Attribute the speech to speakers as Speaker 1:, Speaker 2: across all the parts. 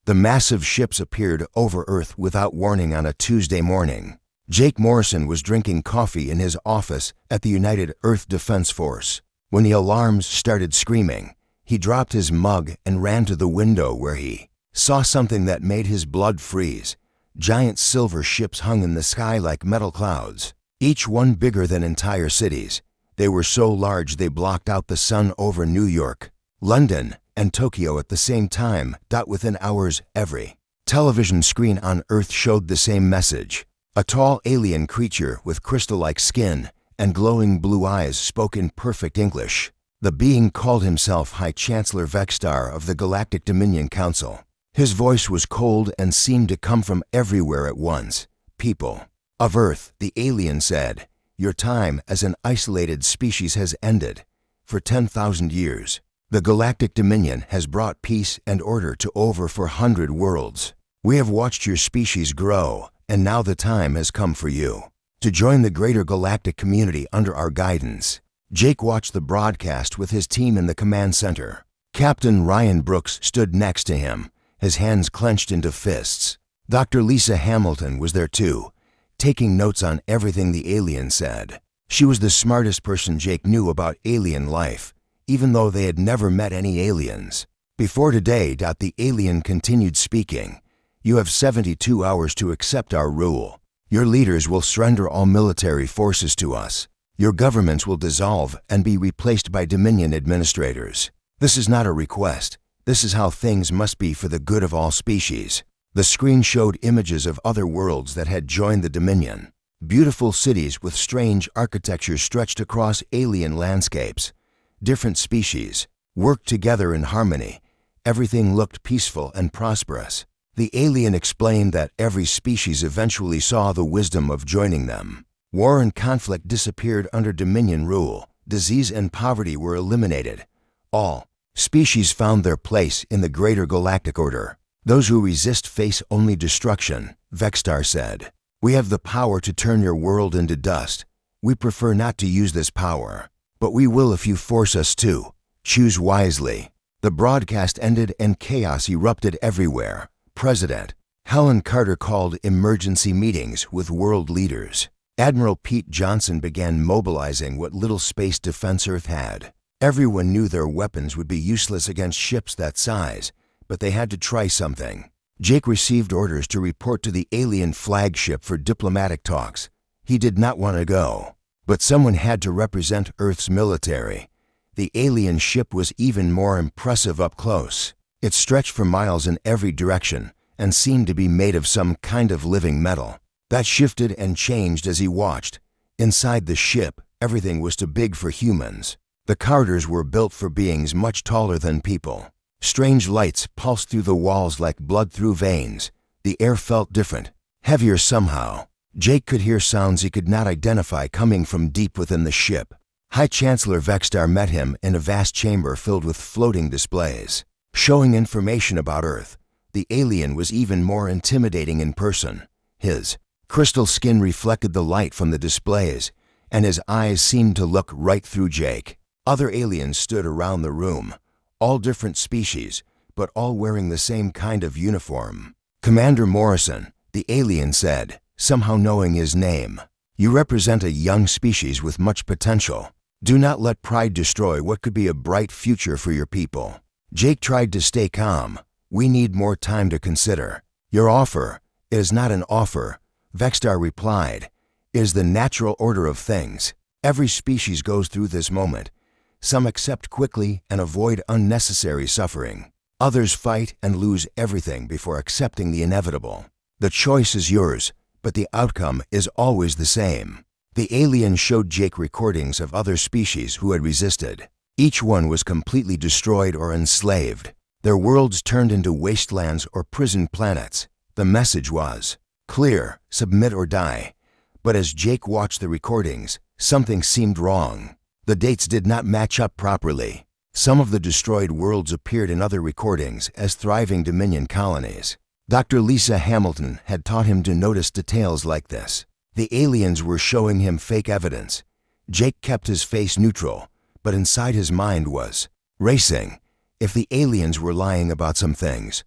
Speaker 1: The massive ships appeared over Earth without warning on a Tuesday morning. Jake Morrison was drinking coffee in his office at the United Earth Defense Force. When the alarms started screaming, he dropped his mug and ran to the window where he saw something that made his blood freeze. Giant silver ships hung in the sky like metal clouds, each one bigger than entire cities. They were so large they blocked out the sun over New York, London, and Tokyo at the same time. Within hours, every television screen on Earth showed the same message. A tall alien creature with crystal-like skin and glowing blue eyes spoke in perfect English. The being called himself High Chancellor Vexstar of the Galactic Dominion Council. His voice was cold and seemed to come from everywhere at once. "People of Earth," the alien said, "your time as an isolated species has ended. For 10,000 years, the Galactic Dominion has brought peace and order to over 400 worlds. We have watched your species grow, and now the time has come for you to join the greater galactic community under our guidance." Jake watched the broadcast with his team in the command center. Captain Ryan Brooks stood next to him, his hands clenched into fists. Dr. Lisa Hamilton was there too, taking notes on everything the alien said. She was the smartest person Jake knew about alien life, even though they had never met any aliens. "Before today," the alien continued speaking, "you have 72 hours to accept our rule. Your leaders will surrender all military forces to us. Your governments will dissolve and be replaced by Dominion administrators. This is not a request. This is how things must be for the good of all species." The screen showed images of other worlds that had joined the Dominion. Beautiful cities with strange architecture stretched across alien landscapes. Different species worked together in harmony. Everything looked peaceful and prosperous. The alien explained that every species eventually saw the wisdom of joining them. War and conflict disappeared under Dominion rule. Disease and poverty were eliminated. All species found their place in the greater galactic order. "Those who resist face only destruction," Vexstar said. "We have the power to turn your world into dust. We prefer not to use this power, but we will if you force us to. Choose wisely." The broadcast ended and chaos erupted everywhere. President Helen Carter called emergency meetings with world leaders. Admiral Pete Johnson began mobilizing what little space defense Earth had. Everyone knew their weapons would be useless against ships that size, but they had to try something. Jake received orders to report to the alien flagship for diplomatic talks. He did not want to go, but someone had to represent Earth's military. The alien ship was even more impressive up close. It stretched for miles in every direction and seemed to be made of some kind of living metal. That shifted and changed as he watched. Inside the ship, everything was too big for humans. The corridors were built for beings much taller than people. Strange lights pulsed through the walls like blood through veins. The air felt different, heavier somehow. Jake could hear sounds he could not identify coming from deep within the ship. High Chancellor Vexstar met him in a vast chamber filled with floating displays, showing information about Earth. The alien was even more intimidating in person. His crystal skin reflected the light from the displays, and his eyes seemed to look right through Jake. Other aliens stood around the room, all different species, but all wearing the same kind of uniform. "Commander Morrison," the alien said, somehow knowing his name, "you represent a young species with much potential. Do not let pride destroy what could be a bright future for your people." Jake tried to stay calm. "We need more time to consider. Your offer is not an offer," Vexstar replied. "It is the natural order of things. Every species goes through this moment. Some accept quickly and avoid unnecessary suffering. Others fight and lose everything before accepting the inevitable. The choice is yours, but the outcome is always the same." The alien showed Jake recordings of other species who had resisted. Each one was completely destroyed or enslaved. Their worlds turned into wastelands or prison planets. The message was clear: submit or die. But as Jake watched the recordings, something seemed wrong. The dates did not match up properly. Some of the destroyed worlds appeared in other recordings as thriving Dominion colonies. Dr. Lisa Hamilton had taught him to notice details like this. The aliens were showing him fake evidence. Jake kept his face neutral, but inside his mind was racing. If the aliens were lying about some things,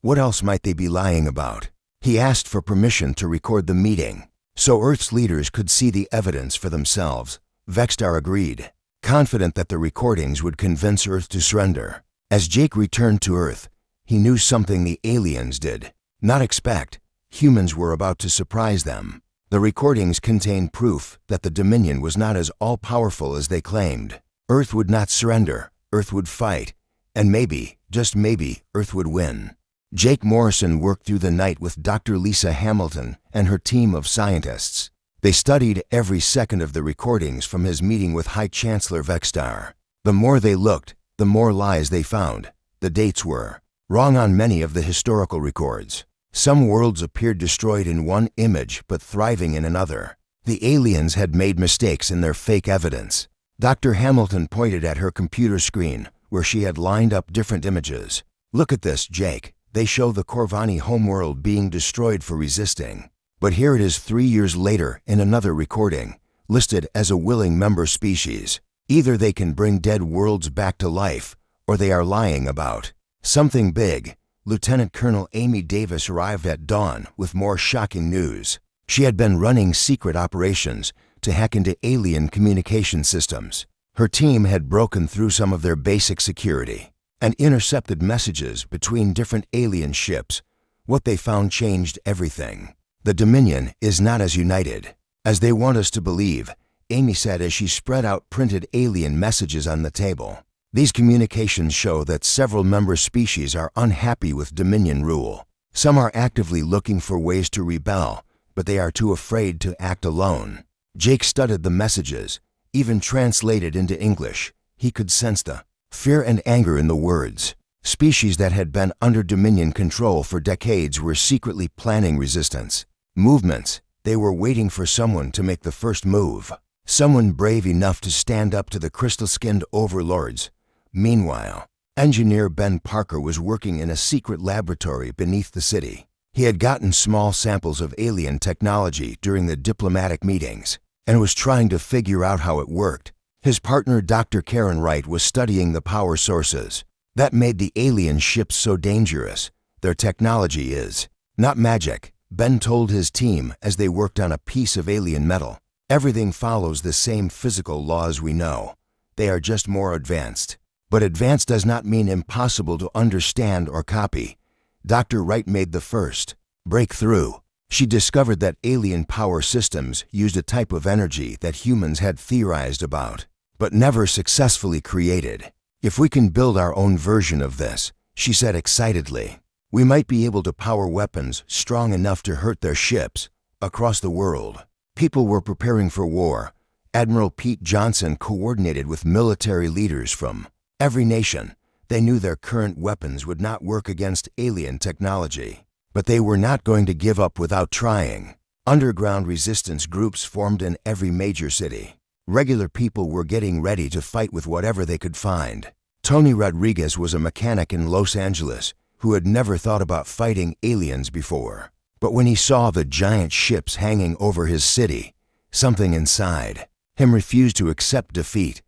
Speaker 1: What else might they be lying about? He asked for permission to record the meeting, so Earth's leaders could see the evidence for themselves. Vexstar agreed, confident that the recordings would convince Earth to surrender. As Jake returned to Earth, he knew something the aliens did not expect. Humans were about to surprise them. The recordings contained proof that the Dominion was not as all-powerful as they claimed. Earth would not surrender, Earth would fight, and maybe, just maybe, Earth would win. Jake Morrison worked through the night with Dr. Lisa Hamilton and her team of scientists. They studied every second of the recordings from his meeting with High Chancellor Vexstar. The more they looked, the more lies they found. The dates were wrong on many of the historical records. Some worlds appeared destroyed in one image but thriving in another. The aliens had made mistakes in their fake evidence. Dr. Hamilton pointed at her computer screen, where she had lined up different images. Look at this, Jake. They show the Corvani homeworld being destroyed for resisting. But here it is 3 years later in another recording, listed as a willing member species. Either they can bring dead worlds back to life, or they are lying about something big. Lieutenant Colonel Amy Davis arrived at dawn with more shocking news. She had been running secret operations to hack into alien communication systems. Her team had broken through some of their basic security and intercepted messages between different alien ships. What they found changed everything. The Dominion is not as united as they want us to believe, Amy said as she spread out printed alien messages on the table. These communications show that several member species are unhappy with Dominion rule. Some are actively looking for ways to rebel, but they are too afraid to act alone. Jake studied the messages, even translated into English. He could sense the fear and anger in the words. Species that had been under Dominion control for decades were secretly planning resistance movements. They were waiting for someone to make the first move, someone brave enough to stand up to the crystal-skinned overlords. Meanwhile, engineer Ben Parker was working in a secret laboratory beneath the city. He had gotten small samples of alien technology during the diplomatic meetings and was trying to figure out how it worked. His partner, Dr. Karen Wright, was studying the power sources that made the alien ships so dangerous. Their technology is not magic, Ben told his team as they worked on a piece of alien metal. Everything follows the same physical laws we know. They are just more advanced. But advanced does not mean impossible to understand or copy. Dr. Wright made the first breakthrough. She discovered that alien power systems used a type of energy that humans had theorized about, but never successfully created. If we can build our own version of this, she said excitedly, we might be able to power weapons strong enough to hurt their ships across the world. People were preparing for war. Admiral Pete Johnson coordinated with military leaders from every nation. They knew their current weapons would not work against alien technology, but they were not going to give up without trying. Underground resistance groups formed in every major city. Regular people were getting ready to fight with whatever they could find. Tony Rodriguez was a mechanic in Los Angeles who had never thought about fighting aliens before. But when he saw the giant ships hanging over his city, something inside him refused to accept defeat.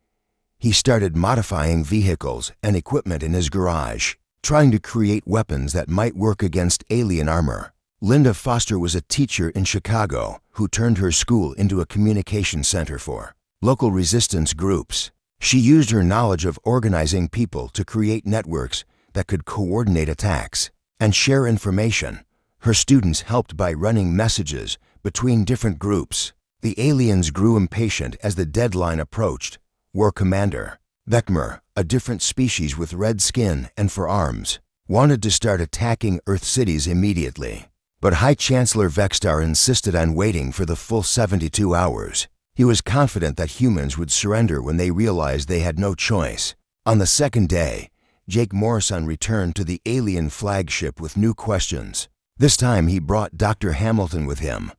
Speaker 1: He started modifying vehicles and equipment in his garage, trying to create weapons that might work against alien armor. Linda Foster was a teacher in Chicago who turned her school into a communication center for local resistance groups. She used her knowledge of organizing people to create networks that could coordinate attacks and share information. Her students helped by running messages between different groups. The aliens grew impatient as the deadline approached. War Commander Vecmer, a different species with red skin and forearms, wanted to start attacking Earth cities immediately. But High Chancellor Vexstar insisted on waiting for the full 72 hours. He was confident that humans would surrender when they realized they had no choice. On the second day, Jake Morrison returned to the alien flagship with new questions. This time he brought Dr. Hamilton with him.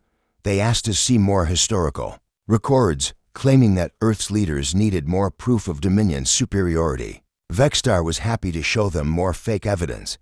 Speaker 1: They asked to see more historical records, claiming that Earth's leaders needed more proof of Dominion's superiority. Vexstar was happy to show them more fake evidence,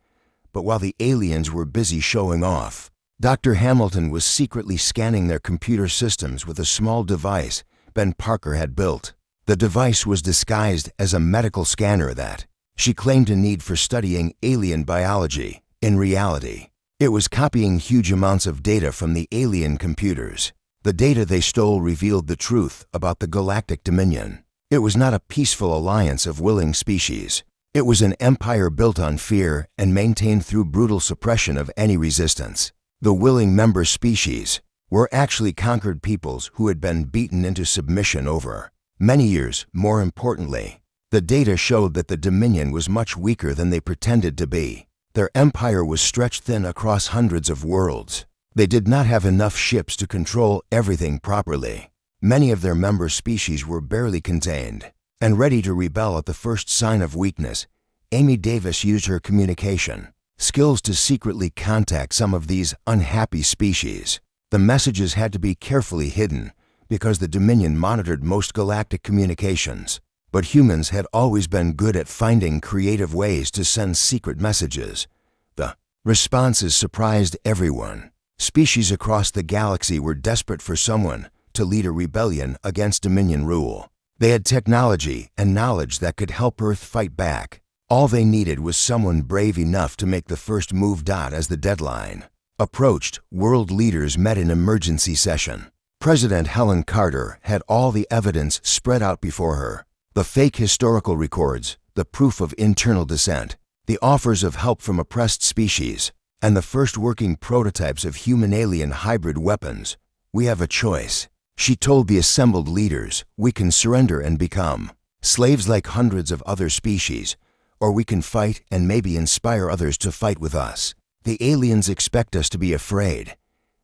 Speaker 1: but while the aliens were busy showing off, Dr. Hamilton was secretly scanning their computer systems with a small device Ben Parker had built. The device was disguised as a medical scanner that she claimed a need for studying alien biology. In reality, it was copying huge amounts of data from the alien computers. The data they stole revealed the truth about the Galactic Dominion. It was not a peaceful alliance of willing species. It was an empire built on fear and maintained through brutal suppression of any resistance. The willing member species were actually conquered peoples who had been beaten into submission over many years. More importantly, the data showed that the Dominion was much weaker than they pretended to be. Their empire was stretched thin across hundreds of worlds. They did not have enough ships to control everything properly. Many of their member species were barely contained and ready to rebel at the first sign of weakness. Amy Davis used her communication skills to secretly contact some of these unhappy species. The messages had to be carefully hidden because the Dominion monitored most galactic communications. But humans had always been good at finding creative ways to send secret messages. The responses surprised everyone. Species across the galaxy were desperate for someone to lead a rebellion against Dominion rule. They had technology and knowledge that could help Earth fight back. All they needed was someone brave enough to make the first move. As the deadline approached, world leaders met in emergency session. President Helen Carter had all the evidence spread out before her. The fake historical records, the proof of internal dissent, the offers of help from oppressed species, and the first working prototypes of human-alien hybrid weapons. We have a choice, she told the assembled leaders. We can surrender and become slaves like hundreds of other species, or we can fight and maybe inspire others to fight with us. The aliens expect us to be afraid.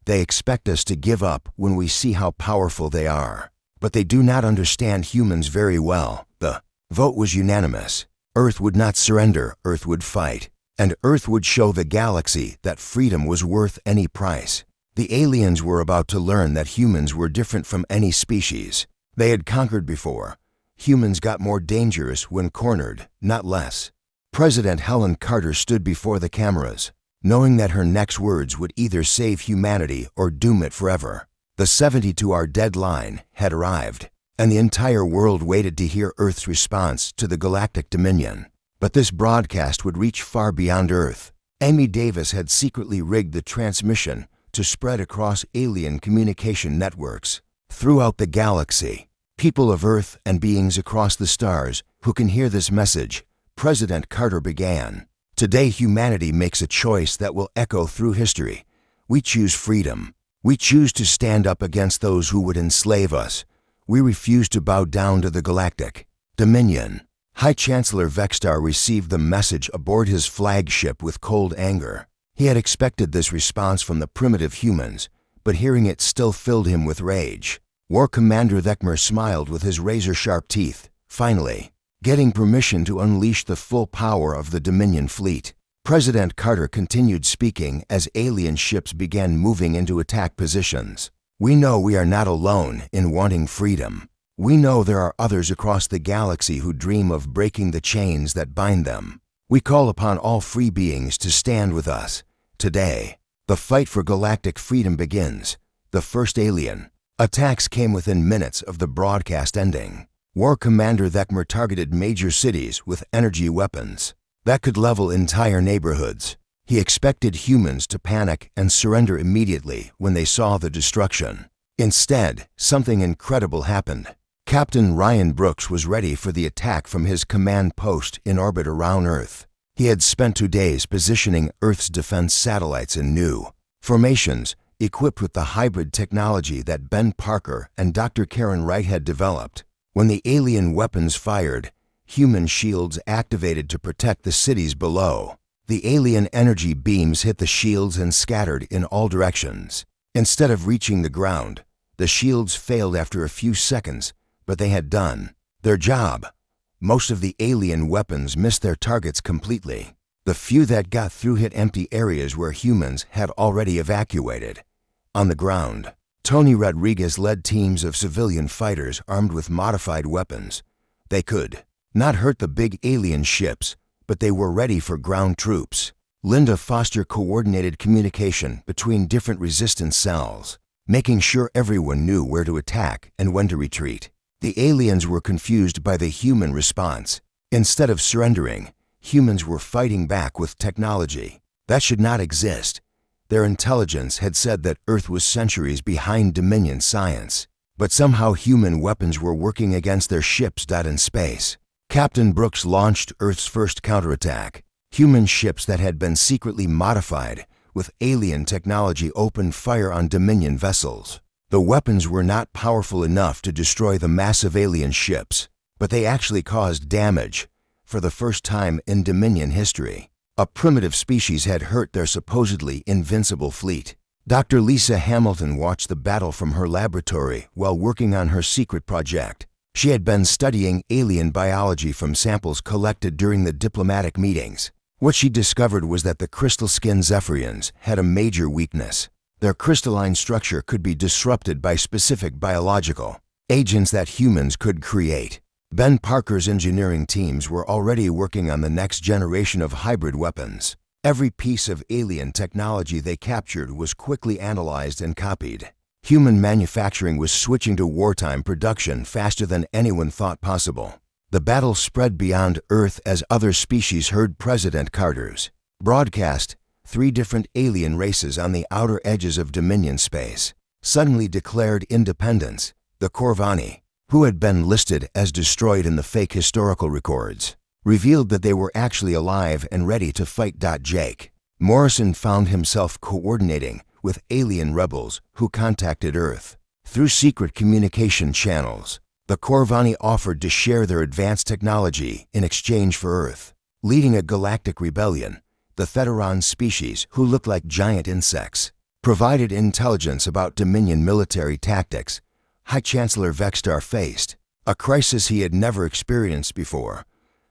Speaker 1: They expect us to give up when we see how powerful they are. But they do not understand humans very well. The vote was unanimous. Earth would not surrender, Earth would fight. And Earth would show the galaxy that freedom was worth any price. The aliens were about to learn that humans were different from any species they had conquered before. Humans got more dangerous when cornered, not less. President Helen Carter stood before the cameras, knowing that her next words would either save humanity or doom it forever. The 72-hour deadline had arrived, and the entire world waited to hear Earth's response to the Galactic Dominion. But this broadcast would reach far beyond Earth. Amy Davis had secretly rigged the transmission to spread across alien communication networks throughout the galaxy. People of Earth and beings across the stars who can hear this message, President Carter began. Today humanity makes a choice that will echo through history. We choose freedom. We choose to stand up against those who would enslave us. We refuse to bow down to the Galactic Dominion. High Chancellor Vextar received the message aboard his flagship with cold anger. He had expected this response from the primitive humans, but hearing it still filled him with rage. War Commander Thekmer smiled with his razor-sharp teeth, finally getting permission to unleash the full power of the Dominion fleet. President Carter continued speaking as alien ships began moving into attack positions. We know we are not alone in wanting freedom. We know there are others across the galaxy who dream of breaking the chains that bind them. We call upon all free beings to stand with us. Today, the fight for galactic freedom begins. The first alien attacks came within minutes of the broadcast ending. War Commander Thekmer targeted major cities with energy weapons that could level entire neighborhoods. He expected humans to panic and surrender immediately when they saw the destruction. Instead, something incredible happened. Captain Ryan Brooks was ready for the attack from his command post in orbit around Earth. He had spent 2 days positioning Earth's defense satellites in new formations, equipped with the hybrid technology that Ben Parker and Dr. Karen Wright had developed. When the alien weapons fired, human shields activated to protect the cities below. The alien energy beams hit the shields and scattered in all directions. Instead of reaching the ground, the shields failed after a few seconds, but they had done their job. Most of the alien weapons missed their targets completely. The few that got through hit empty areas where humans had already evacuated. On the ground, Tony Rodriguez led teams of civilian fighters armed with modified weapons. They could not hurt the big alien ships, but they were ready for ground troops. Linda Foster coordinated communication between different resistance cells, making sure everyone knew where to attack and when to retreat. The aliens were confused by the human response. Instead of surrendering, humans were fighting back with technology. That should not exist. Their intelligence had said that Earth was centuries behind Dominion science, but somehow human weapons were working against their ships in space. Captain Brooks launched Earth's first counterattack. Human ships that had been secretly modified with alien technology opened fire on Dominion vessels. The weapons were not powerful enough to destroy the massive alien ships, but they actually caused damage. For the first time in Dominion history, a primitive species had hurt their supposedly invincible fleet. Dr. Lisa Hamilton watched the battle from her laboratory while working on her secret project. She had been studying alien biology from samples collected during the diplomatic meetings. What she discovered was that the crystal-skinned Zephyrians had a major weakness. Their crystalline structure could be disrupted by specific biological agents that humans could create. Ben Parker's engineering teams were already working on the next generation of hybrid weapons. Every piece of alien technology they captured was quickly analyzed and copied. Human manufacturing was switching to wartime production faster than anyone thought possible. The battle spread beyond Earth as other species heard President Carter's broadcast. 3 different alien races on the outer edges of Dominion space suddenly declared independence. The Corvani, who had been listed as destroyed in the fake historical records, revealed that they were actually alive and ready to fight. Jake Morrison found himself coordinating with alien rebels who contacted Earth through secret communication channels. The Corvani offered to share their advanced technology in exchange for Earth leading a galactic rebellion. The Theteron species, who looked like giant insects, provided intelligence about Dominion military tactics. High Chancellor Vextar faced a crisis he had never experienced before.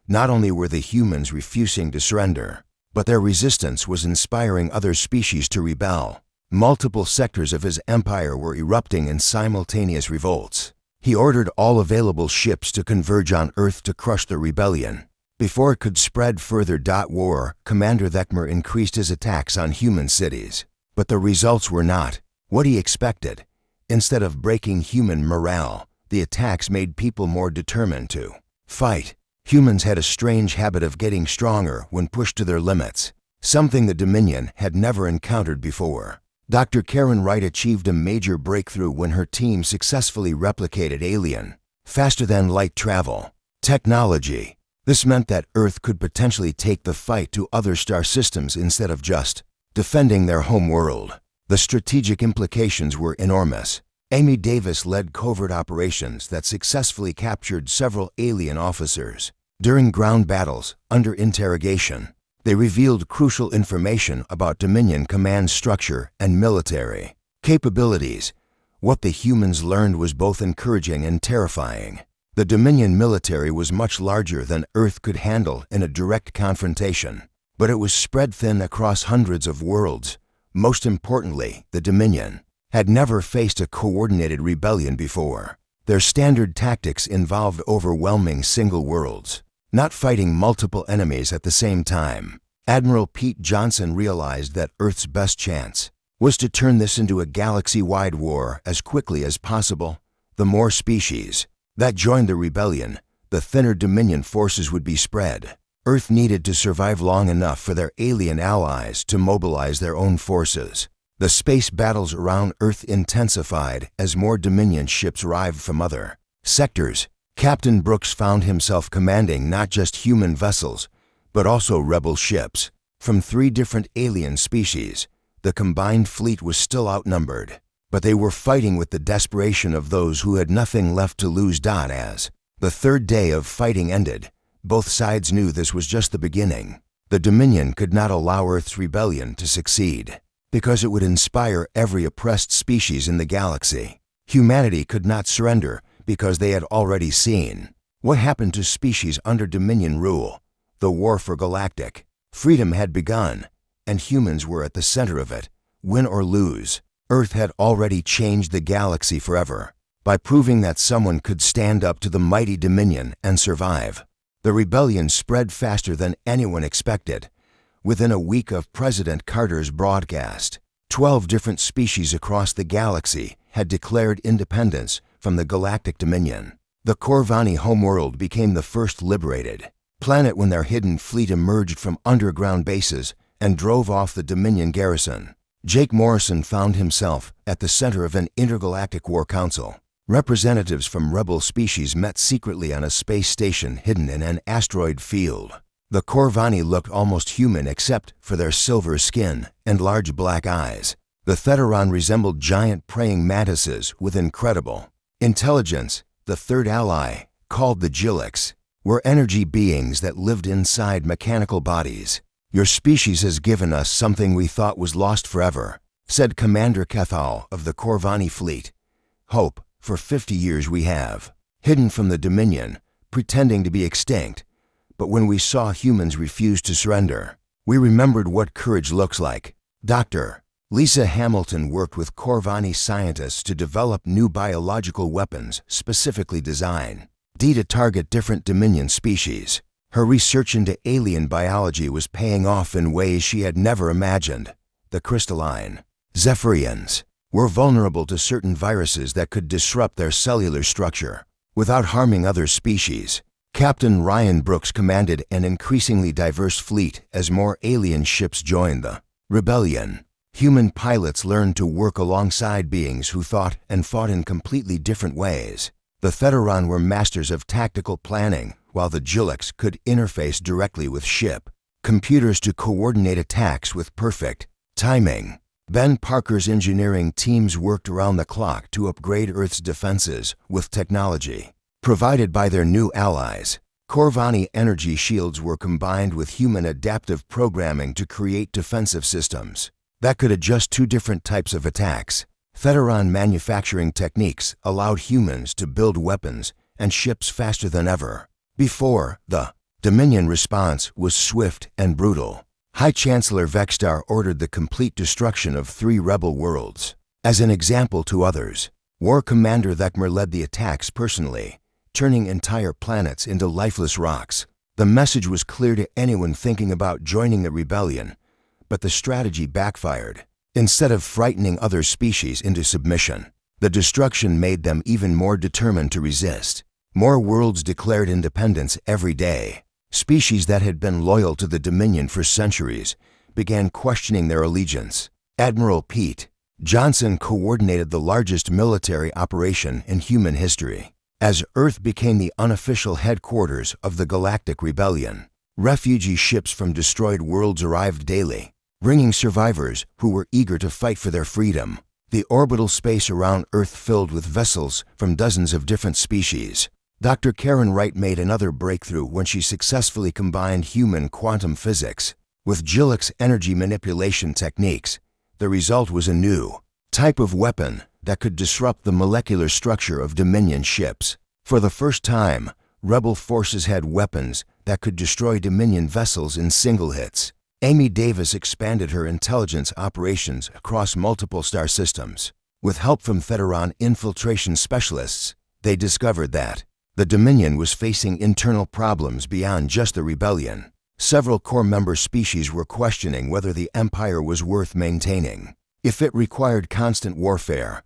Speaker 1: Not only were the humans refusing to surrender, but their resistance was inspiring other species to rebel. Multiple sectors of his empire were erupting in simultaneous revolts. He ordered all available ships to converge on Earth to crush the rebellion. Before it could spread further. War Commander Thekmer increased his attacks on human cities, but the results were not what he expected. Instead of breaking human morale, the attacks made people more determined to fight. Humans had a strange habit of getting stronger when pushed to their limits, something the Dominion had never encountered before. Dr. Karen Wright achieved a major breakthrough when her team successfully replicated alien, faster-than-light travel technology. This meant that Earth could potentially take the fight to other star systems instead of just defending their home world. The strategic implications were enormous. Amy Davis led covert operations that successfully captured several alien officers. During ground battles, under interrogation, they revealed crucial information about Dominion command structure and military capabilities. What the humans learned was both encouraging and terrifying. The Dominion military was much larger than Earth could handle in a direct confrontation, but it was spread thin across hundreds of worlds. Most importantly, the Dominion had never faced a coordinated rebellion before. Their standard tactics involved overwhelming single worlds, not fighting multiple enemies at the same time. Admiral Pete Johnson realized that Earth's best chance was to turn this into a galaxy-wide war as quickly as possible. The more species that joined the rebellion, the thinner Dominion forces would be spread. Earth needed to survive long enough for their alien allies to mobilize their own forces. The space battles around Earth intensified as more Dominion ships arrived from other sectors. Captain Brooks found himself commanding not just human vessels, but also rebel ships. From 3 different alien species, the combined fleet was still outnumbered, but they were fighting with the desperation of those who had nothing left to lose. As the 3rd day of fighting ended, both sides knew this was just the beginning. The Dominion could not allow Earth's rebellion to succeed, because it would inspire every oppressed species in the galaxy. Humanity could not surrender because they had already seen what happened to species under Dominion rule. The war for galactic freedom had begun, and humans were at the center of it. Win or lose, Earth had already changed the galaxy forever by proving that someone could stand up to the mighty Dominion and survive. The rebellion spread faster than anyone expected. Within a week of President Carter's broadcast, 12 different species across the galaxy had declared independence from the Galactic Dominion. The Corvani homeworld became the first liberated planet when their hidden fleet emerged from underground bases and drove off the Dominion garrison. Jake Morrison found himself at the center of an intergalactic war council. Representatives from rebel species met secretly on a space station hidden in an asteroid field. The Corvani looked almost human except for their silver skin and large black eyes. The Theteron resembled giant praying mantises with incredible intelligence. The third ally, called the Gilix, were energy beings that lived inside mechanical bodies. "Your species has given us something we thought was lost forever," said Commander Cathal of the Corvani fleet. "Hope. For 50 years we have hidden from the Dominion, pretending to be extinct. But when we saw humans refuse to surrender, we remembered what courage looks like." Dr. Lisa Hamilton worked with Corvani scientists to develop new biological weapons specifically designed to target different Dominion species. Her research into alien biology was paying off in ways she had never imagined. The crystalline Zephyrians were vulnerable to certain viruses that could disrupt their cellular structure without harming other species. Captain Ryan Brooks commanded an increasingly diverse fleet as more alien ships joined the rebellion. Human pilots learned to work alongside beings who thought and fought in completely different ways. The Theteron were masters of tactical planning, while the Gilix could interface directly with ship computers to coordinate attacks with perfect timing. Ben Parker's engineering teams worked around the clock to upgrade Earth's defenses with technology provided by their new allies. Corvani energy shields were combined with human adaptive programming to create defensive systems that could adjust to different types of attacks. Theteron manufacturing techniques allowed humans to build weapons and ships faster than ever before. The Dominion response was swift and brutal. High Chancellor Vexstar ordered the complete destruction of 3 rebel worlds. As an example to others, War Commander Thekmer led the attacks personally, turning entire planets into lifeless rocks. The message was clear to anyone thinking about joining the rebellion, but the strategy backfired. Instead of frightening other species into submission, the destruction made them even more determined to resist. More worlds declared independence every day. Species that had been loyal to the Dominion for centuries began questioning their allegiance. Admiral Pete Johnson coordinated the largest military operation in human history. As Earth became the unofficial headquarters of the Galactic Rebellion, refugee ships from destroyed worlds arrived daily, bringing survivors who were eager to fight for their freedom. The orbital space around Earth filled with vessels from dozens of different species. Dr. Karen Wright made another breakthrough when she successfully combined human quantum physics with Gilix energy manipulation techniques. The result was a new type of weapon that could disrupt the molecular structure of Dominion ships. For the first time, rebel forces had weapons that could destroy Dominion vessels in single hits. Amy Davis expanded her intelligence operations across multiple star systems. With help from Theteron infiltration specialists, they discovered that the Dominion was facing internal problems beyond just the rebellion. Several core member species were questioning whether the Empire was worth maintaining, if it required constant warfare.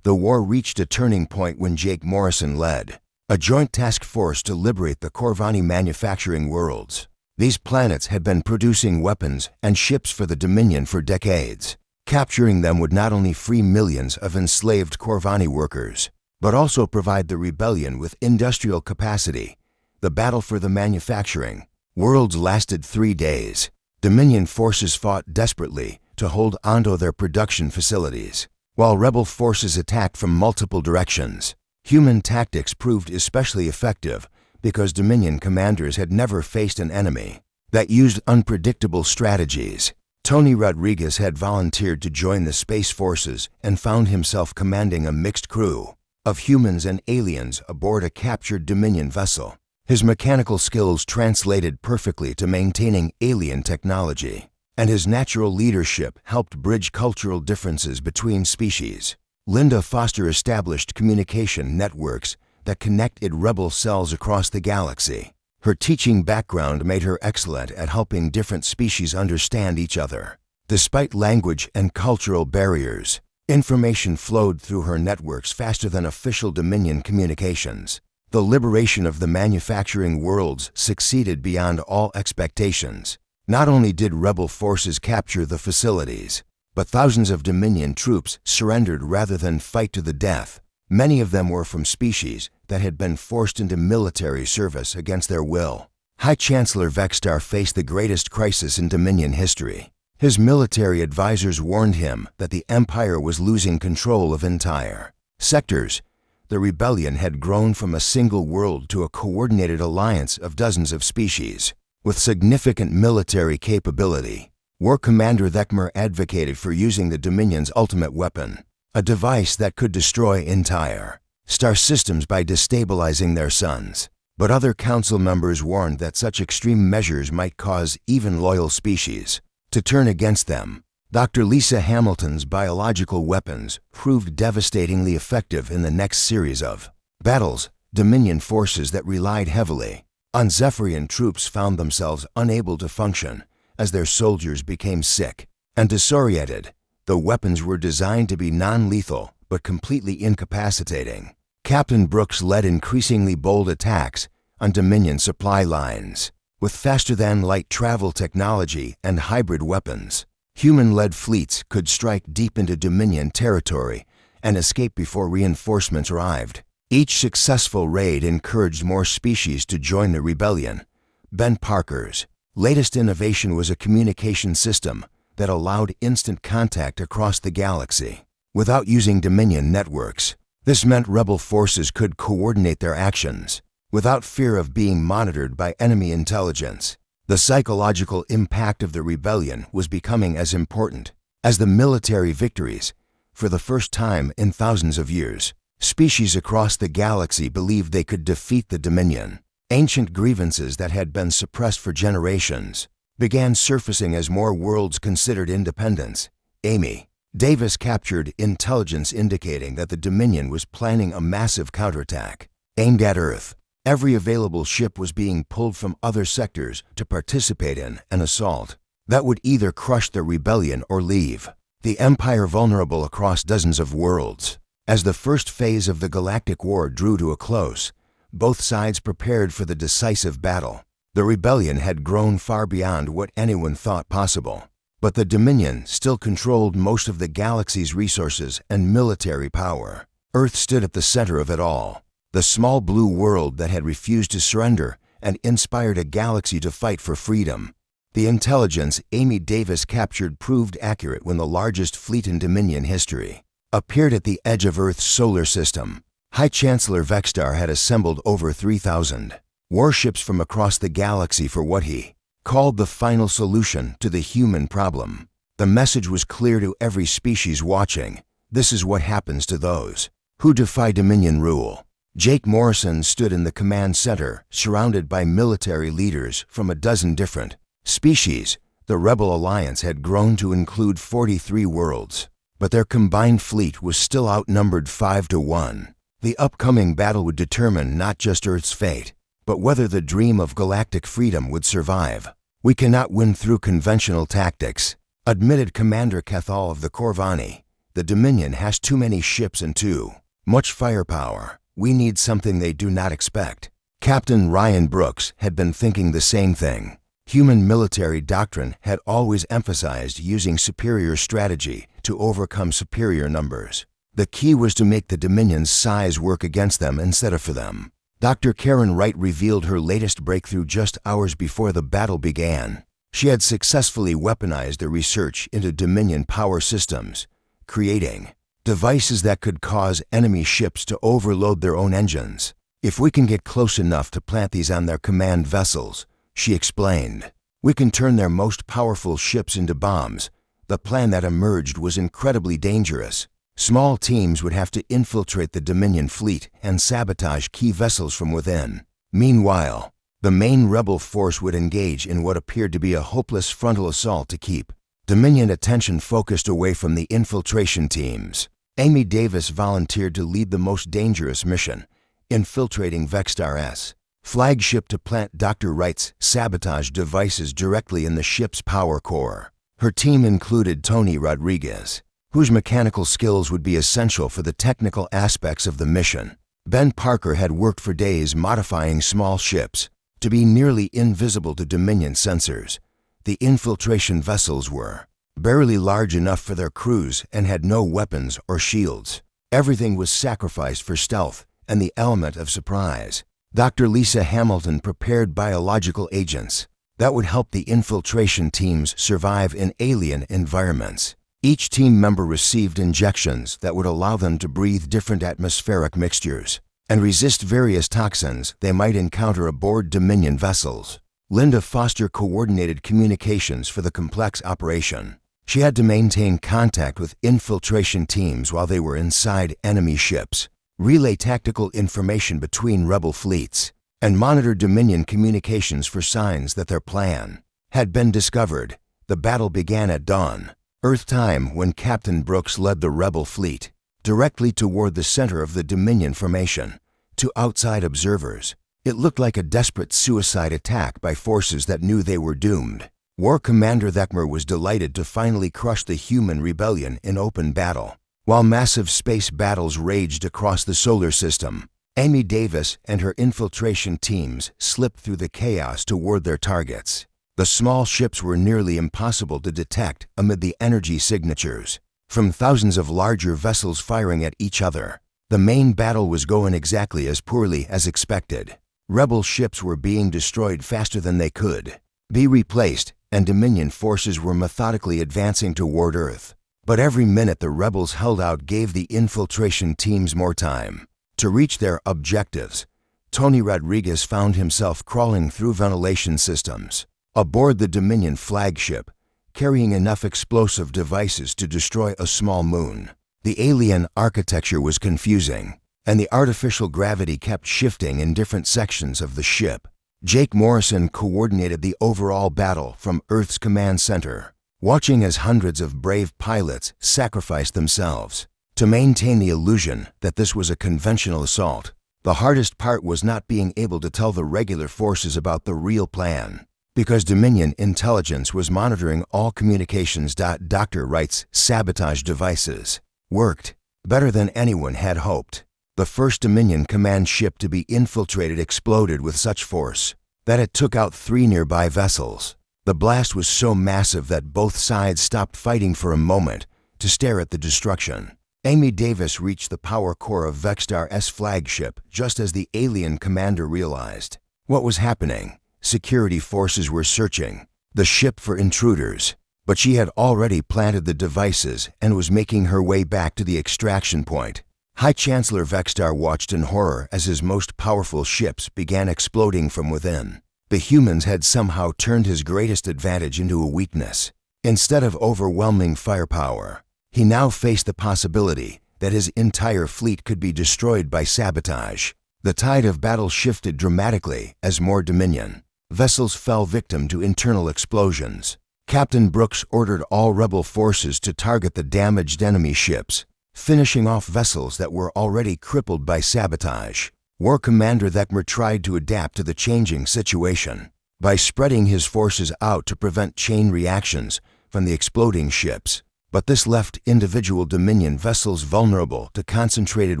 Speaker 1: The war reached a turning point when Jake Morrison led a joint task force to liberate the Corvani manufacturing worlds. These planets had been producing weapons and ships for the Dominion for decades. Capturing them would not only free millions of enslaved Corvani workers, but also provide the rebellion with industrial capacity. The battle for the manufacturing worlds lasted 3 days. Dominion forces fought desperately to hold onto their production facilities, while rebel forces attacked from multiple directions. Human tactics proved especially effective because Dominion commanders had never faced an enemy that used unpredictable strategies. Tony Rodriguez had volunteered to join the Space Forces and found himself commanding a mixed crew of humans and aliens aboard a captured Dominion vessel. His mechanical skills translated perfectly to maintaining alien technology, and his natural leadership helped bridge cultural differences between species. Linda Foster established communication networks that connected rebel cells across the galaxy. Her teaching background made her excellent at helping different species understand each other. Despite language and cultural barriers, information flowed through her networks faster than official Dominion communications. The liberation of the manufacturing worlds succeeded beyond all expectations. Not only did rebel forces capture the facilities, but thousands of Dominion troops surrendered rather than fight to the death. Many of them were from species that had been forced into military service against their will. High Chancellor Vextar faced the greatest crisis in Dominion history. His military advisors warned him that the Empire was losing control of entire sectors. The rebellion had grown from a single world to a coordinated alliance of dozens of species. With significant military capability, War Commander Thekmer advocated for using the Dominion's ultimate weapon, a device that could destroy entire star systems by destabilizing their suns. But other council members warned that such extreme measures might cause even loyal species to turn against them. Dr. Lisa Hamilton's biological weapons proved devastatingly effective in the next series of battles. Dominion forces that relied heavily on Zephyrian troops found themselves unable to function as their soldiers became sick and disoriented. The weapons were designed to be non-lethal but completely incapacitating. Captain Brooks led increasingly bold attacks on Dominion supply lines. With faster-than-light travel technology and hybrid weapons, human-led fleets could strike deep into Dominion territory and escape before reinforcements arrived. Each successful raid encouraged more species to join the rebellion. Ben Parker's latest innovation was a communication system that allowed instant contact across the galaxy without using Dominion networks. This meant rebel forces could coordinate their actions without fear of being monitored by enemy intelligence. The psychological impact of the rebellion was becoming as important as the military victories. For the first time in thousands of years, species across the galaxy believed they could defeat the Dominion. Ancient grievances that had been suppressed for generations began surfacing as more worlds considered independence. Amy Davis captured intelligence indicating that the Dominion was planning a massive counterattack aimed at Earth. Every available ship was being pulled from other sectors to participate in an assault that would either crush the rebellion or leave the Empire vulnerable across dozens of worlds. As the first phase of the Galactic War drew to a close, both sides prepared for the decisive battle. The rebellion had grown far beyond what anyone thought possible, but the Dominion still controlled most of the galaxy's resources and military power. Earth stood at the center of it all, the small blue world that had refused to surrender and inspired a galaxy to fight for freedom. The intelligence Amy Davis captured proved accurate when the largest fleet in Dominion history appeared at the edge of Earth's solar system. High Chancellor Vextar had assembled over 3,000 warships from across the galaxy for what he called the final solution to the human problem. The message was clear to every species watching: this is what happens to those who defy Dominion rule. Jake Morrison stood in the command center, surrounded by military leaders from a dozen different species. The Rebel Alliance had grown to include 43 worlds, but their combined fleet was still outnumbered 5-1. The upcoming battle would determine not just Earth's fate, but whether the dream of galactic freedom would survive. "We cannot win through conventional tactics," admitted Commander Cathal of the Corvani. "The Dominion has too many ships and too much firepower. We need something they do not expect." Captain Ryan Brooks had been thinking the same thing. Human military doctrine had always emphasized using superior strategy to overcome superior numbers. The key was to make the Dominion's size work against them instead of for them. Dr. Karen Wright revealed her latest breakthrough just hours before the battle began. She had successfully weaponized the research into Dominion power systems, creating devices that could cause enemy ships to overload their own engines. "If we can get close enough to plant these on their command vessels," she explained, "we can turn their most powerful ships into bombs." The plan that emerged was incredibly dangerous. Small teams would have to infiltrate the Dominion fleet and sabotage key vessels from within. Meanwhile, the main rebel force would engage in what appeared to be a hopeless frontal assault to keep Dominion attention focused away from the infiltration teams. Amy Davis volunteered to lead the most dangerous mission, infiltrating Vextar's flagship to plant Dr. Wright's sabotage devices directly in the ship's power core. Her team included Tony Rodriguez, whose mechanical skills would be essential for the technical aspects of the mission. Ben Parker had worked for days modifying small ships to be nearly invisible to Dominion sensors. The infiltration vessels were barely large enough for their crews and had no weapons or shields. Everything was sacrificed for stealth and the element of surprise. Dr. Lisa Hamilton prepared biological agents that would help the infiltration teams survive in alien environments. Each team member received injections that would allow them to breathe different atmospheric mixtures and resist various toxins they might encounter aboard Dominion vessels. Linda Foster coordinated communications for the complex operation. She had to maintain contact with infiltration teams while they were inside enemy ships, relay tactical information between rebel fleets, and monitor Dominion communications for signs that their plan had been discovered. The battle began at dawn, Earth time, when Captain Brooks led the rebel fleet directly toward the center of the Dominion formation. To outside observers, it looked like a desperate suicide attack by forces that knew they were doomed. War Commander Thekmer was delighted to finally crush the human rebellion in open battle. While massive space battles raged across the solar system, Amy Davis and her infiltration teams slipped through the chaos toward their targets. The small ships were nearly impossible to detect amid the energy signatures from thousands of larger vessels firing at each other. The main battle was going exactly as poorly as expected. Rebel ships were being destroyed faster than they could be replaced, and Dominion forces were methodically advancing toward Earth. But every minute the rebels held out gave the infiltration teams more time to reach their objectives. Tony Rodriguez found himself crawling through ventilation systems aboard the Dominion flagship, carrying enough explosive devices to destroy a small moon. The alien architecture was confusing, and the artificial gravity kept shifting in different sections of the ship. Jake Morrison coordinated the overall battle from Earth's command center, watching as hundreds of brave pilots sacrificed themselves to maintain the illusion that this was a conventional assault. The hardest part was not being able to tell the regular forces about the real plan, because Dominion intelligence was monitoring all communications. Dr. Wright's sabotage devices worked better than anyone had hoped. The first Dominion command ship to be infiltrated exploded with such force that it took out 3 nearby vessels. The blast was so massive that both sides stopped fighting for a moment to stare at the destruction. Amy Davis reached the power core of Vexstar's flagship just as the alien commander realized what was happening. Security forces were searching the ship for intruders, but she had already planted the devices and was making her way back to the extraction point. High Chancellor Vexstar watched in horror as his most powerful ships began exploding from within. The humans had somehow turned his greatest advantage into a weakness. Instead of overwhelming firepower, he now faced the possibility that his entire fleet could be destroyed by sabotage. The tide of battle shifted dramatically as more Dominion vessels fell victim to internal explosions. Captain Brooks ordered all rebel forces to target the damaged enemy ships, finishing off vessels that were already crippled by sabotage. War Commander Thekmer tried to adapt to the changing situation by spreading his forces out to prevent chain reactions from the exploding ships, but this left individual Dominion vessels vulnerable to concentrated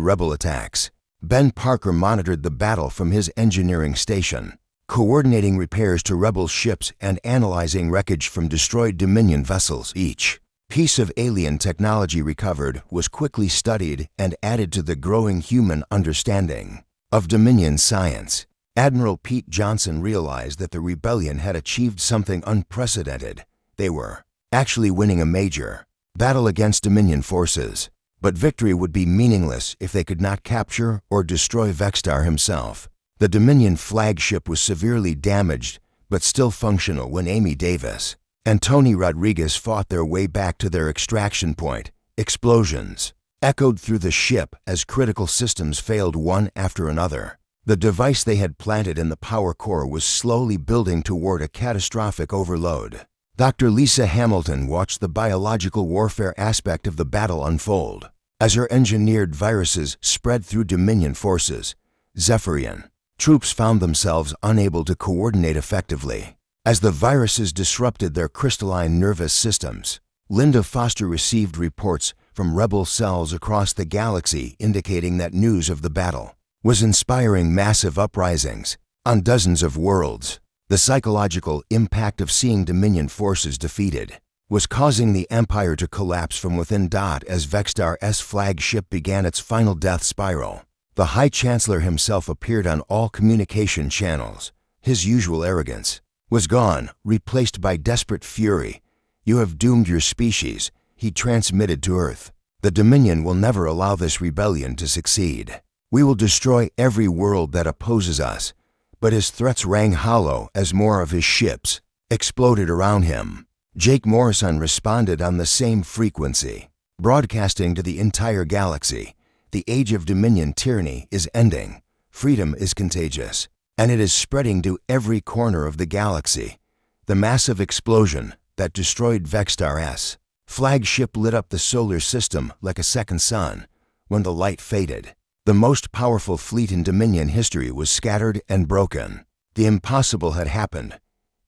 Speaker 1: rebel attacks. Ben Parker monitored the battle from his engineering station, coordinating repairs to rebel ships and analyzing wreckage from destroyed Dominion vessels. Each piece of alien technology recovered was quickly studied and added to the growing human understanding of Dominion science. Admiral Pete Johnson realized that the rebellion had achieved something unprecedented. They were actually winning a major battle against Dominion forces, but victory would be meaningless if they could not capture or destroy Vexstar himself. The Dominion flagship was severely damaged but still functional when Amy Davis and Tony Rodriguez fought their way back to their extraction point. Explosions echoed through the ship as critical systems failed one after another. The device they had planted in the power core was slowly building toward a catastrophic overload. Dr. Lisa Hamilton watched the biological warfare aspect of the battle unfold. As her engineered viruses spread through Dominion forces, Zephyrian troops found themselves unable to coordinate effectively. As the viruses disrupted their crystalline nervous systems, Linda Foster received reports from rebel cells across the galaxy indicating that news of the battle was inspiring massive uprisings on dozens of worlds. The psychological impact of seeing Dominion forces defeated was causing the Empire to collapse from within. As Vextar's flagship began its final death spiral, the High Chancellor himself appeared on all communication channels. His usual arrogance was gone, replaced by desperate fury. "You have doomed your species," he transmitted to Earth. "The Dominion will never allow this rebellion to succeed. We will destroy every world that opposes us." But his threats rang hollow as more of his ships exploded around him. Jake Morrison responded on the same frequency, broadcasting to the entire galaxy. "The age of Dominion tyranny is ending. Freedom is contagious, and it is spreading to every corner of the galaxy." The massive explosion that destroyed Vextar's flagship lit up the solar system like a second sun. When the light faded, the most powerful fleet in Dominion history was scattered and broken. The impossible had happened.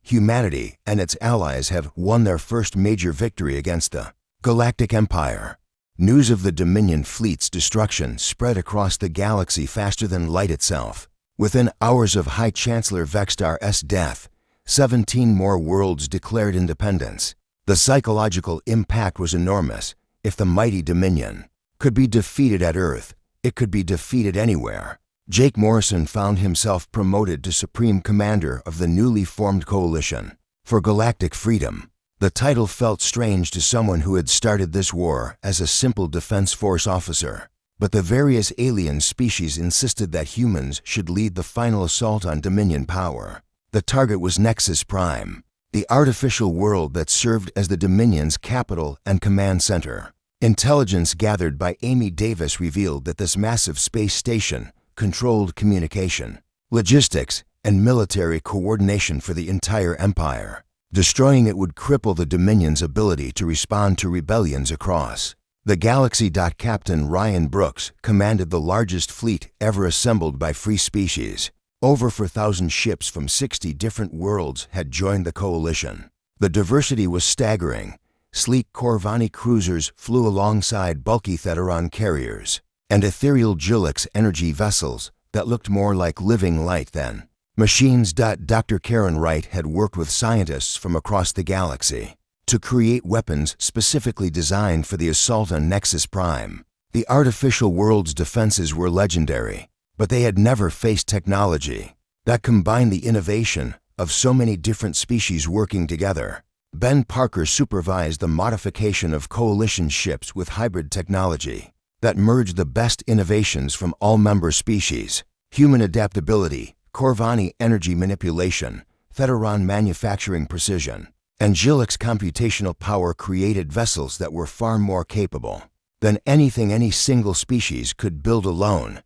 Speaker 1: Humanity and its allies have won their first major victory against the Galactic Empire. News of the Dominion fleet's destruction spread across the galaxy faster than light itself. Within hours of High Chancellor Vextar's death, 17 more worlds declared independence. The psychological impact was enormous. If the mighty Dominion could be defeated at Earth, it could be defeated anywhere. Jake Morrison found himself promoted to Supreme Commander of the newly formed Coalition for Galactic Freedom. The title felt strange to someone who had started this war as a simple Defense Force officer. But the various alien species insisted that humans should lead the final assault on Dominion power. The target was Nexus Prime, the artificial world that served as the Dominion's capital and command center. Intelligence gathered by Amy Davis revealed that this massive space station controlled communication, logistics, and military coordination for the entire Empire. Destroying it would cripple the Dominion's ability to respond to rebellions across the galaxy. Captain Ryan Brooks commanded the largest fleet ever assembled by free species. Over 4,000 ships from 60 different worlds had joined the Coalition. The diversity was staggering. Sleek Corvani cruisers flew alongside bulky Theteron carriers and ethereal Jilix energy vessels that looked more like living light than machines. Dr. Karen Wright had worked with scientists from across the galaxy to create weapons specifically designed for the assault on Nexus Prime. The artificial world's defenses were legendary, but they had never faced technology that combined the innovation of so many different species working together. Ben Parker supervised the modification of Coalition ships with hybrid technology that merged the best innovations from all member species: human adaptability, Corvani energy manipulation, Theteron manufacturing precision, and Jilix computational power created vessels that were far more capable than anything any single species could build alone.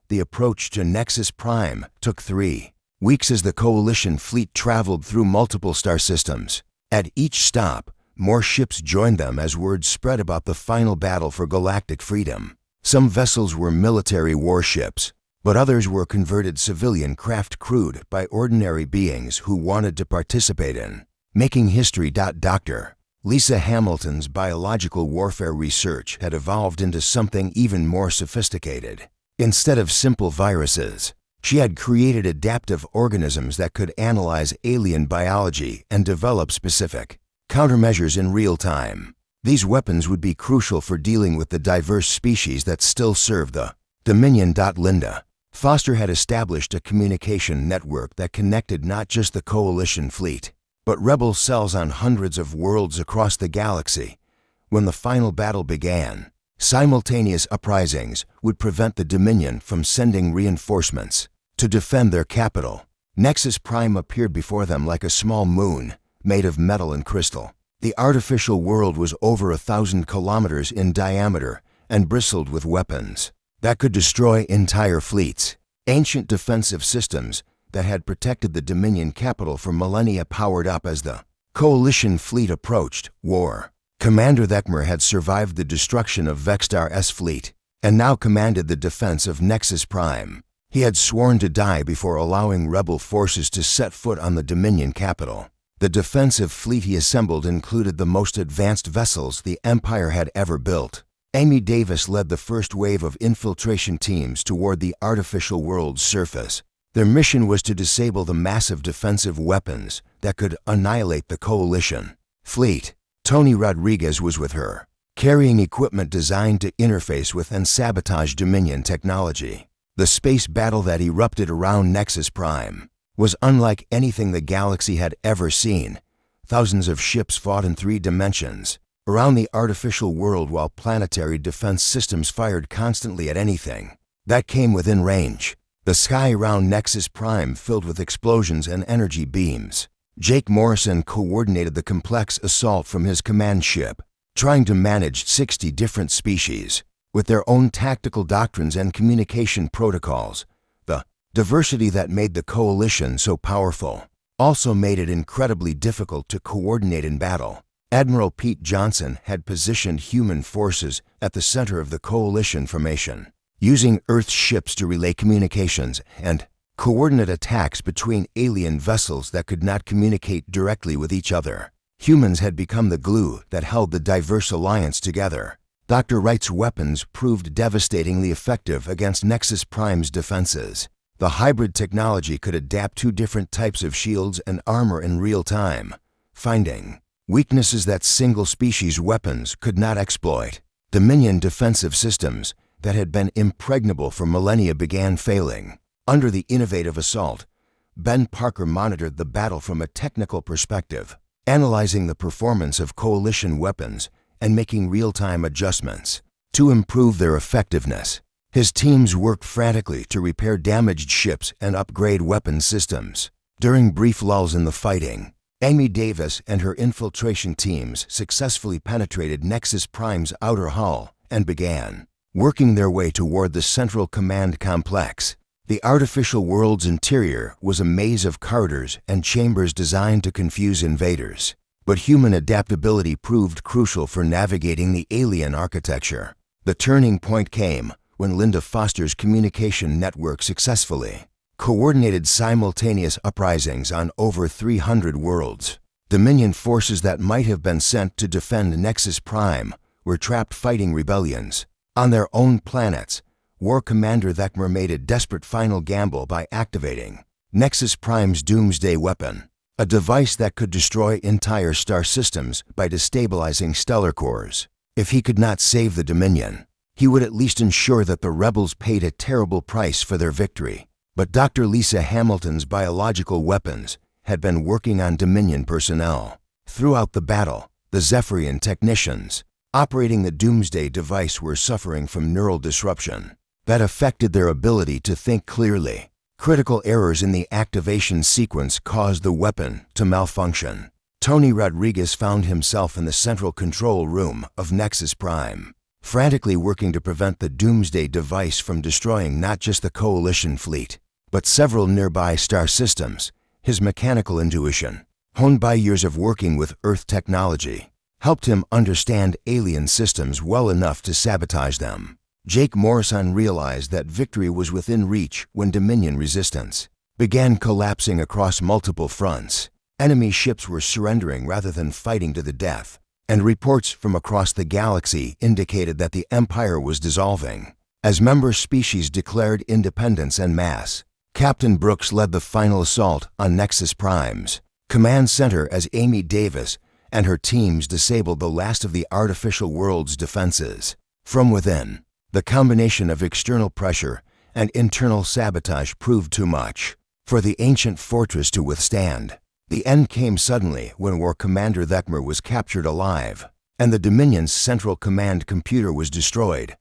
Speaker 1: The approach to Nexus Prime took 3 weeks as the Coalition fleet traveled through multiple star systems. At each stop, more ships joined them as word spread about the final battle for galactic freedom. Some vessels were military warships, but others were converted civilian craft crewed by ordinary beings who wanted to participate in making history. Dr. Lisa Hamilton's biological warfare research had evolved into something even more sophisticated. Instead of simple viruses, she had created adaptive organisms that could analyze alien biology and develop specific countermeasures in real time. These weapons would be crucial for dealing with the diverse species that still serve the Dominion. Linda Foster had established a communication network that connected not just the Coalition fleet, but rebel cells on hundreds of worlds across the galaxy. When the final battle began, simultaneous uprisings would prevent the Dominion from sending reinforcements to defend their capital. Nexus Prime appeared before them like a small moon made of metal and crystal. The artificial world was over 1,000 kilometers in diameter and bristled with weapons that could destroy entire fleets. Ancient defensive systems that had protected the Dominion capital for millennia powered up as the Coalition fleet approached. War Commander Thekmer had survived the destruction of Vextar's fleet and now commanded the defense of Nexus Prime. He had sworn to die before allowing rebel forces to set foot on the Dominion capital. The defensive fleet he assembled included the most advanced vessels the Empire had ever built. Amy Davis led the first wave of infiltration teams toward the artificial world's surface. Their mission was to disable the massive defensive weapons that could annihilate the Coalition fleet. Tony Rodriguez was with her, carrying equipment designed to interface with and sabotage Dominion technology. The space battle that erupted around Nexus Prime was unlike anything the galaxy had ever seen. Thousands of ships fought in 3 dimensions around the artificial world, while planetary defense systems fired constantly at anything that came within range. The sky around Nexus Prime filled with explosions and energy beams. Jake Morrison coordinated the complex assault from his command ship, trying to manage 60 different species with their own tactical doctrines and communication protocols. The diversity that made the Coalition so powerful also made it incredibly difficult to coordinate in battle. Admiral Pete Johnson had positioned human forces at the center of the Coalition formation, using Earth's ships to relay communications and coordinate attacks between alien vessels that could not communicate directly with each other. Humans had become the glue that held the diverse alliance together. Dr. Wright's weapons proved devastatingly effective against Nexus Prime's defenses. The hybrid technology could adapt 2 different types of shields and armor in real time, finding weaknesses that single-species weapons could not exploit. Dominion defensive systems that had been impregnable for millennia began failing. Under the innovative assault, Ben Parker monitored the battle from a technical perspective, analyzing the performance of Coalition weapons and making real-time adjustments to improve their effectiveness. His teams worked frantically to repair damaged ships and upgrade weapon systems. During brief lulls in the fighting, Amy Davis and her infiltration teams successfully penetrated Nexus Prime's outer hull and began working their way toward the Central Command Complex. The artificial world's interior was a maze of corridors and chambers designed to confuse invaders, but human adaptability proved crucial for navigating the alien architecture. The turning point came when Linda Foster's communication network successfully coordinated simultaneous uprisings on over 300 worlds. Dominion forces that might have been sent to defend Nexus Prime were trapped fighting rebellions on their own planets. War Commander Thekmer made a desperate final gamble by activating Nexus Prime's Doomsday Weapon, a device that could destroy entire star systems by destabilizing stellar cores. If he could not save the Dominion, he would at least ensure that the rebels paid a terrible price for their victory. But Dr. Lisa Hamilton's biological weapons had been working on Dominion personnel. Throughout the battle, the Zephyrian technicians operating the Doomsday device were suffering from neural disruption that affected their ability to think clearly. Critical errors in the activation sequence caused the weapon to malfunction. Tony Rodriguez found himself in the central control room of Nexus Prime, frantically working to prevent the Doomsday device from destroying not just the Coalition fleet, but several nearby star systems. His mechanical intuition, honed by years of working with Earth technology, helped him understand alien systems well enough to sabotage them. Jake Morrison realized that victory was within reach when Dominion resistance began collapsing across multiple fronts. Enemy ships were surrendering rather than fighting to the death, and reports from across the galaxy indicated that the Empire was dissolving. As member species declared independence en masse, Captain Brooks led the final assault on Nexus Prime's command center as Amy Davis and her teams disabled the last of the artificial world's defenses. From within, the combination of external pressure and internal sabotage proved too much for the ancient fortress to withstand. The end came suddenly when War Commander Thekmer was captured alive, and the Dominion's central command computer was destroyed.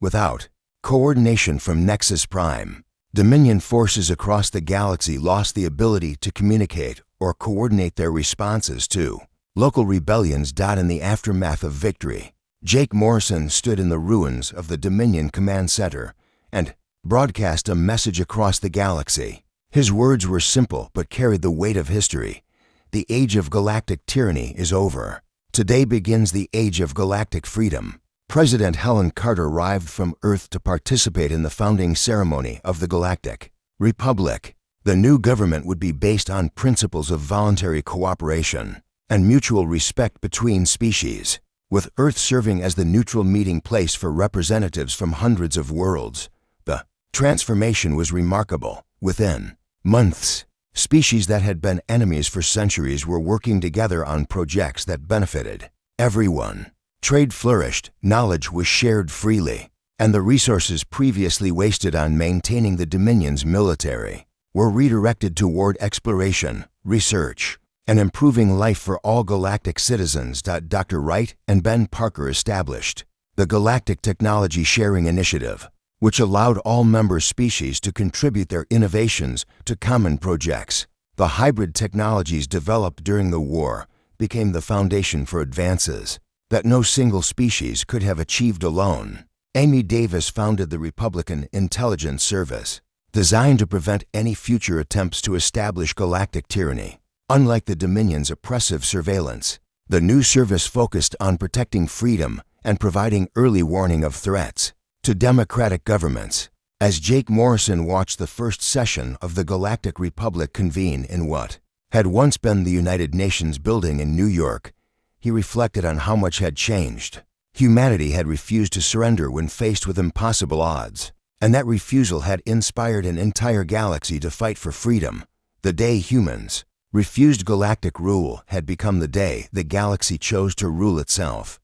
Speaker 1: Without coordination from Nexus Prime, Dominion forces across the galaxy lost the ability to communicate or coordinate their responses to local rebellions. In the aftermath of victory, Jake Morrison stood in the ruins of the Dominion Command Center and broadcast a message across the galaxy. His words were simple but carried the weight of history. The age of galactic tyranny is over. Today begins the age of galactic freedom. President Helen Carter arrived from Earth to participate in the founding ceremony of the Galactic Republic. The new government would be based on principles of voluntary cooperation and mutual respect between species, with Earth serving as the neutral meeting place for representatives from hundreds of worlds. The transformation was remarkable. Within months, species that had been enemies for centuries were working together on projects that benefited everyone. Trade flourished, knowledge was shared freely, and the resources previously wasted on maintaining the Dominion's military were redirected toward exploration, research, and improving life for all galactic citizens. Dr. Wright and Ben Parker established the Galactic Technology Sharing Initiative, which allowed all member species to contribute their innovations to common projects. The hybrid technologies developed during the war became the foundation for advances that no single species could have achieved alone. Amy Davis founded the Republican Intelligence Service, designed to prevent any future attempts to establish galactic tyranny. Unlike the Dominion's oppressive surveillance, the new service focused on protecting freedom and providing early warning of threats to democratic governments. As Jake Morrison watched the first session of the Galactic Republic convene in what had once been the United Nations building in New York, he reflected on how much had changed. Humanity had refused to surrender when faced with impossible odds, and that refusal had inspired an entire galaxy to fight for freedom. The day humans refused galactic rule had become the day the galaxy chose to rule itself.